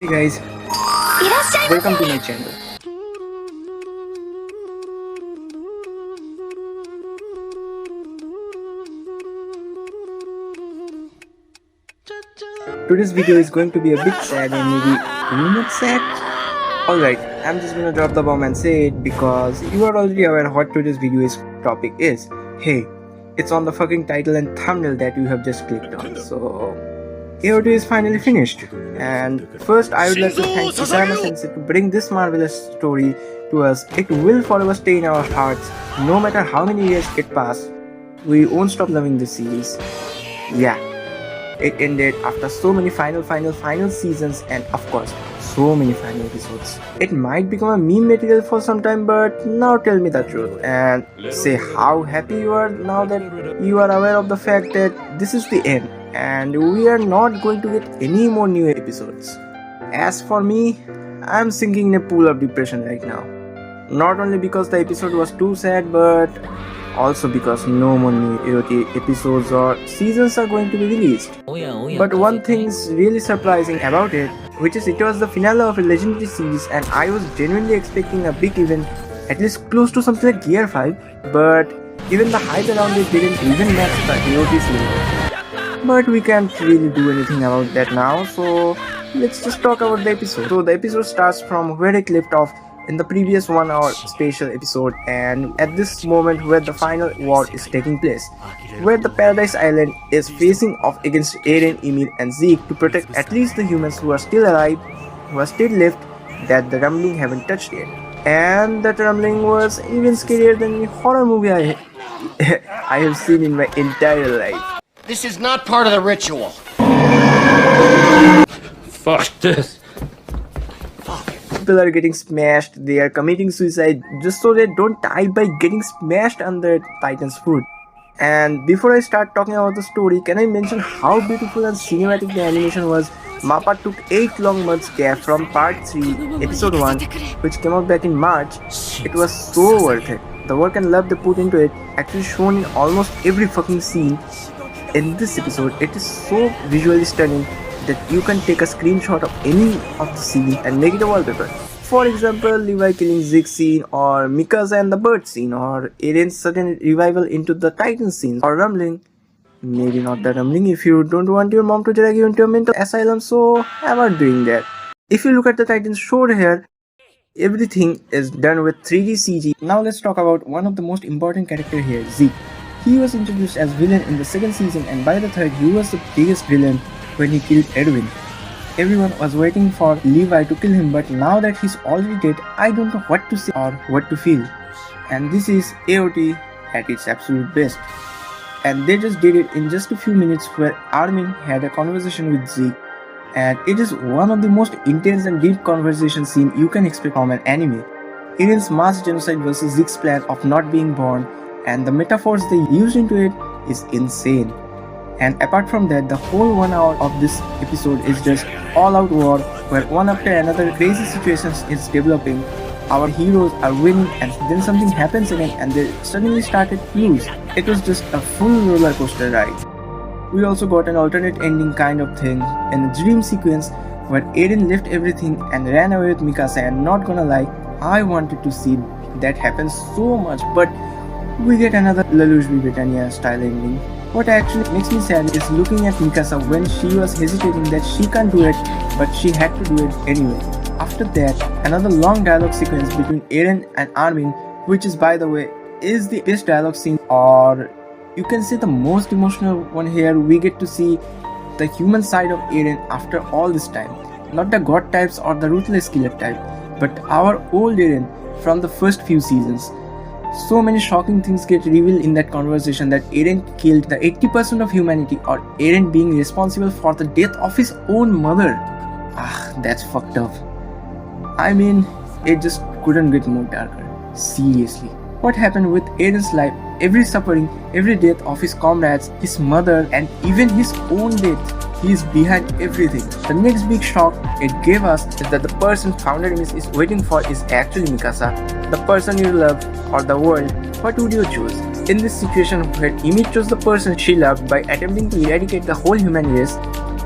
Hey guys, welcome to my channel. Today's video is going to be a bit sad and maybe too much sad. Alright, I'm just gonna drop the bomb and say it because you are already aware what today's video's topic is. Hey, it's on the fucking title and thumbnail that you have just clicked on. So, AOT is finally finished. And first, I would like to thank Isama Sensei to bring this marvelous story to us. It will forever stay in our hearts, no matter how many years get past. We won't stop loving this series. Yeah, it ended after so many final seasons and of course, so many final episodes. It might become a meme material for some time, but now tell me the truth and say how happy you are now that you are aware of the fact that this is the end and we are not going to get any more new episodes. As for me, I'm sinking in a pool of depression right now. Not only because the episode was too sad, but also because no more new AOT episodes or seasons are going to be released. But one thing's really surprising about it, which is it was the finale of a legendary series and I was genuinely expecting a big event, at least close to something like Gear 5, but even the hype around it didn't even match the AOT's level. But we can't really do anything about that now, so let's just talk about the episode. So the episode starts from where it left off in the previous 1 hour special episode, and at this moment where the final war is taking place, where the Paradise Island is facing off against Eren, Ymir and Zeke to protect at least the humans who are still alive, who are still left, that the rumbling haven't touched yet. And that rumbling was even scarier than any horror movie I have seen in my entire life. This is not part of the ritual. Fuck this. People are getting smashed, they are committing suicide just so they don't die by getting smashed under Titan's foot. And before I start talking about the story, can I mention how beautiful and cinematic the animation was? MAPPA took 8 long months gap from part 3, episode 1, which came out back in March. It was so worth it. The work and love they put into it actually shown in almost every fucking scene. In this episode, it is so visually stunning that you can take a screenshot of any of the scene and make it a wallpaper. For example, Levi killing Zeke's scene, or Mikasa and the bird scene, or Eren's sudden revival into the Titan scene, or rumbling. Maybe not the rumbling if you don't want your mom to drag you into a mental asylum, so I'm not doing that. If you look at the Titan's sword here, everything is done with 3D CG. Now let's talk about one of the most important characters here, Zeke. He was introduced as villain in the second season, and by the third he was the biggest villain when he killed Edwin. Everyone was waiting for Levi to kill him, but now that he's already dead, I don't know what to say or what to feel. And this is AOT at its absolute best. And they just did it in just a few minutes, where Armin had a conversation with Zeke. And it is one of the most intense and deep conversation scene you can expect from an anime. Eren's mass genocide versus Zeke's plan of not being born, and the metaphors they used into it is insane. And apart from that, the whole 1 hour of this episode is just all out war, where one after another crazy situations is developing. Our heroes are winning and then something happens again and they suddenly started to lose. It was just a full roller coaster ride. We also got an alternate ending kind of thing in a dream sequence where Eren left everything and ran away with Mikasa, and not gonna lie, I wanted to see that happen so much, but we get another Lelouch Britannia style ending. What actually makes me sad is looking at Mikasa when she was hesitating that she can't do it, but she had to do it anyway. After that, another long dialogue sequence between Eren and Armin, which is, by the way, is the best dialogue scene, or you can say the most emotional one here. We get to see the human side of Eren after all this time. Not the god types or the ruthless killer type, but our old Eren from the first few seasons. So many shocking things get revealed in that conversation, that Eren killed the 80% of humanity, or Eren being responsible for the death of his own mother. That's fucked up. I mean, it just couldn't get more darker. Seriously. What happened with Eren's life, every suffering, every death of his comrades, his mother, and even his own death. He is behind everything. The next big shock it gave us is that the person Founder is waiting for is actually Mikasa. The person you love or the world, what would you choose? In this situation where Ymir chose the person she loved by attempting to eradicate the whole human race,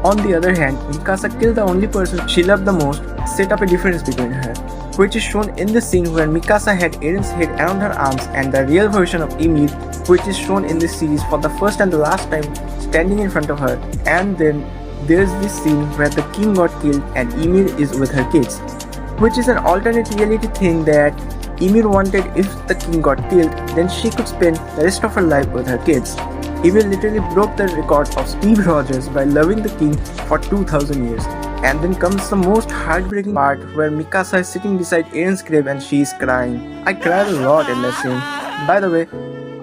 On the other hand, Mikasa killed the only person she loved the most, set up a difference between her, which is shown in the scene where Mikasa had Eren's head around her arms, and the real version of Ymir, which is shown in this series for the first and the last time, standing in front of her. And then there's this scene where the king got killed and Ymir is with her kids, which is an alternate reality thing that Ymir wanted. If the king got killed, then she could spend the rest of her life with her kids. Ymir literally broke the record of Steve Rogers by loving the king for 2000 years. And then comes the most heartbreaking part where Mikasa is sitting beside Eren's grave and she is crying. I cried a lot in that scene. By the way,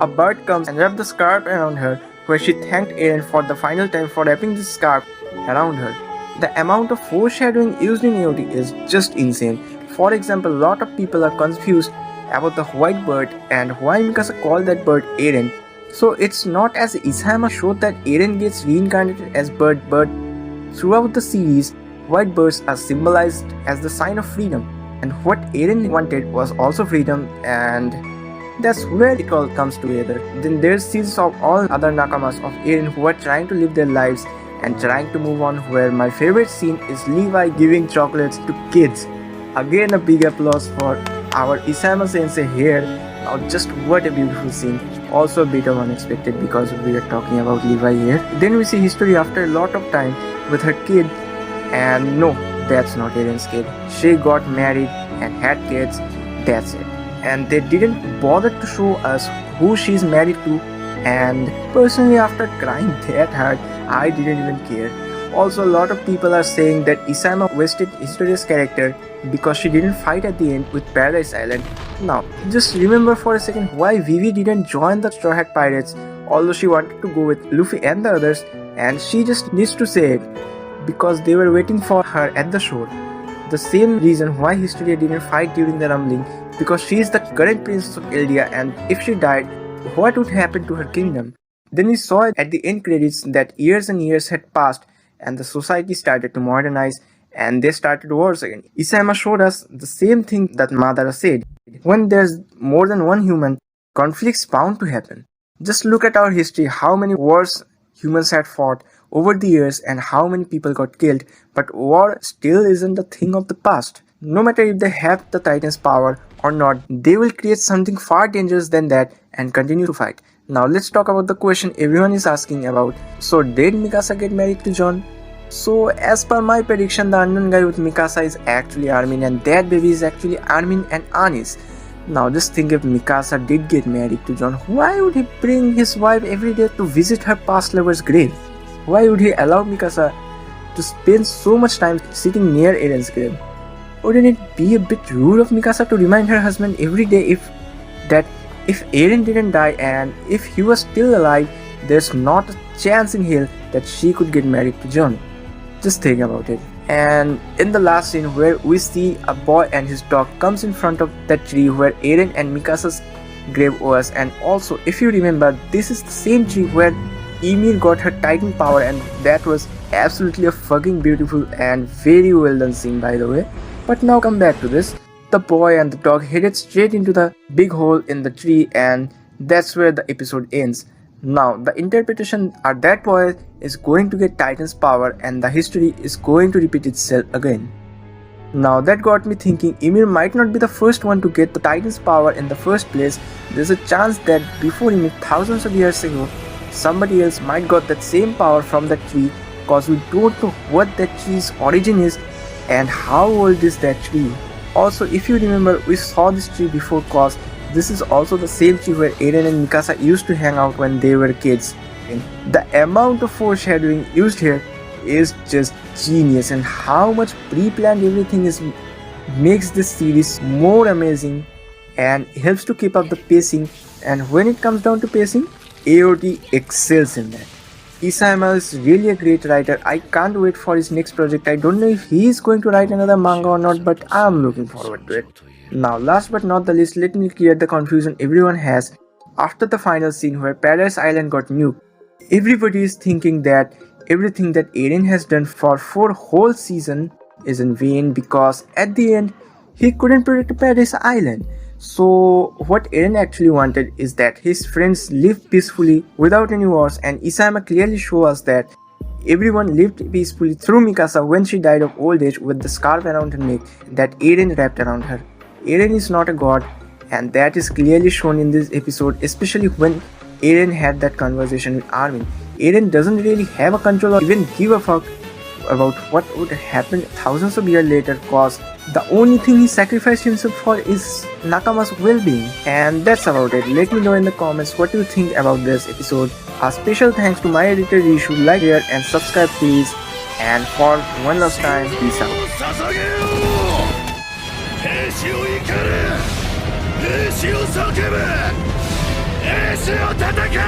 a bird comes and wraps the scarf around her, where she thanked Eren for the final time for wrapping this scarf around her. The amount of foreshadowing used in AOT is just insane. For example, a lot of people are confused about the white bird and why Mikasa called that bird Eren. So it's not as Isayama showed that Eren gets reincarnated as bird, but throughout the series, white birds are symbolized as the sign of freedom, and what Eren wanted was also freedom, and that's where it all comes together. Then there's series of all other nakamas of Eren who are trying to live their lives and trying to move on, where my favorite scene is Levi giving chocolates to kids. Again, a big applause for our Isayama sensei here. Now just what a beautiful scene. Also a bit of unexpected because we are talking about Levi here. Then we see history after a lot of time with her kid, and no, that's not Eren's kid. She got married and had kids, that's it. And they didn't bother to show us who she's married to, and personally after crying that hard, I didn't even care. Also, a lot of people are saying that Isayama wasted Historia's character because she didn't fight at the end with Paradise Island. Now, just remember for a second why Vivi didn't join the Straw Hat Pirates, although she wanted to go with Luffy and the others, and she just needs to say it, because they were waiting for her at the shore. The same reason why Historia didn't fight during the rumbling, because she is the current princess of Eldia, and if she died, what would happen to her kingdom? Then we saw at the end credits that years and years had passed and the society started to modernize and they started wars again. Isayama showed us the same thing that Madara said. When there's more than one human, conflicts bound to happen. Just look at our history, how many wars humans had fought over the years and how many people got killed, but war still isn't a thing of the past. No matter if they have the Titan's power or not, they will create something far dangerous than that and continue to fight. Now let's talk about the question everyone is asking about. So did Mikasa get married to John? So as per my prediction, the unknown guy with Mikasa is actually Armin, and that baby is actually Armin and Anis. Now just think, if Mikasa did get married to John, why would he bring his wife every day to visit her past lover's grave? Why would he allow Mikasa to spend so much time sitting near Eren's grave? Wouldn't it be a bit rude of Mikasa to remind her husband every day if Eren didn't die and if he was still alive, there's not a chance in hell that she could get married to John? Just think about it. And in the last scene where we see a boy and his dog comes in front of that tree where Eren and Mikasa's grave was, and also if you remember, this is the same tree where Ymir got her Titan power, and that was absolutely a fucking beautiful and very well done scene, by the way. But now come back to this. The boy and the dog headed straight into the big hole in the tree, and that's where the episode ends. Now the interpretation are that boy is going to get Titan's power and the history is going to repeat itself again. Now that got me thinking, Ymir might not be the first one to get the Titan's power in the first place. There's a chance that before Ymir, thousands of years ago, somebody else might got that same power from that tree, cause we don't know what that tree's origin is and how old is that tree. Also, if you remember, we saw this tree before, cause this is also the same tree where Eren and Mikasa used to hang out when they were kids. And the amount of foreshadowing used here is just genius, and how much pre-planned everything is makes this series more amazing and helps to keep up the pacing. And when it comes down to pacing, AOT excels in that. Isayama is really a great writer. I can't wait for his next project. I don't know if he is going to write another manga or not, but I'm looking forward to it. Now last but not the least, let me clear the confusion everyone has after the final scene where Paradise Island got nuked. Everybody is thinking that everything that Eren has done for 4 whole seasons is in vain, because at the end he couldn't protect Paradise Island. So what Eren actually wanted is that his friends live peacefully without any wars, and Isayama clearly shows us that Everyone lived peacefully through Mikasa when she died of old age with the scarf around her neck that Eren wrapped around her. Eren is not a god, and that is clearly shown in this episode, especially when Eren had that conversation with Armin. Eren doesn't really have a control or even give a fuck about what would happen thousands of years later, cause the only thing he sacrificed himself for is Nakama's well-being. And that's about it. Let me know in the comments what you think about this episode. A special thanks to my editor Rishu. Like, share and subscribe please. And for one last time, peace out. 兵士を怒れ兵士を叫べ兵士を叩け